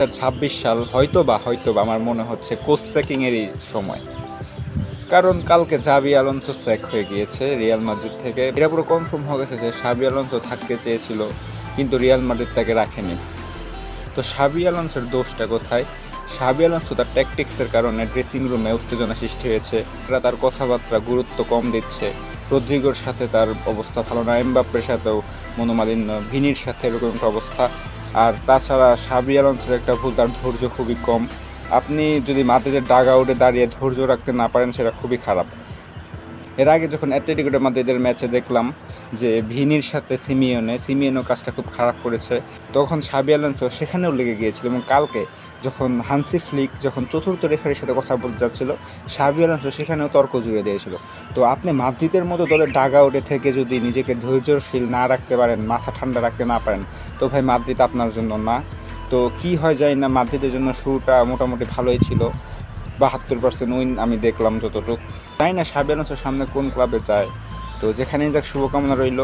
2026 সাল হয়তোবা আমার মনে হচ্ছে কোচ চেকিংয়েরই সময়। কারণ কালকে জাবি আলোনসো স্যাক হয়ে গিয়েছে রিয়াল মাদ্রিদ থেকে। এটা পুরো কনফার্ম হয়ে গেছে যে সাবি আলোনসো থাকতে চেয়েছিল, কিন্তু রিয়াল মাদ্রিদ তাকে রাখেনি। তো সাবি আলোনসোর দোষটা কোথায়? সাবি আলোনসো তার ট্যাকটিক্সের কারণে ড্রেসিং রুমে উত্তেজনা সৃষ্টি হয়েছে। এরা তার কথাবার্তা গুরুত্ব কম দিচ্ছে। রদ্রিগোর সাথে তার অবস্থা ভালো না, এমবাপ্পের সাথেও মনোমালিন্য, ভিনির সাথে এরকম একটা অবস্থা। আর তাছাড়া সাবি আলোনসোর একটা ভুল, তার ধৈর্য খুবই কম। আপনি যদি মাদ্রিদের ডাগ আউটে দাঁড়িয়ে ধৈর্য রাখতে না পারেন, সেটা খুবই খারাপ। এর আগে যখন অ্যাটলেটিকো মাদ্রিদের ম্যাচে দেখলাম যে ভিনির সাথে সিমিওনো কাজটা খুব খারাপ করেছে, তখন সাবি আলোনসো সেখানেও লেগে গিয়েছিল। এবং কালকে যখন হান্সি ফ্লিক যখন চতুর্থ রেফারির সাথে কথা বলতে যাচ্ছিল, সাবি আলোনসো সেখানেও তর্ক জুড়ে দিয়েছিল। তো আপনি মাদ্রিদের মতো দলের ডাগ আউটে থেকে যদি নিজেকে ধৈর্যশীল না রাখতে পারেন, মাথা ঠান্ডা রাখতে না পারেন, তো ভাই মাদ্রিদ আপনার জন্য না। তো কি হয় যায় না, মাদ্রিদের জন্য শুরুটা মোটামুটি ভালোই ছিল। 72% উইন আমি দেখলাম যতটুকু। জানি না সাবি আলোনসো সামনে কোন ক্লাবে যায়। তো যেখানেই যাক, শুভকামনা রইল।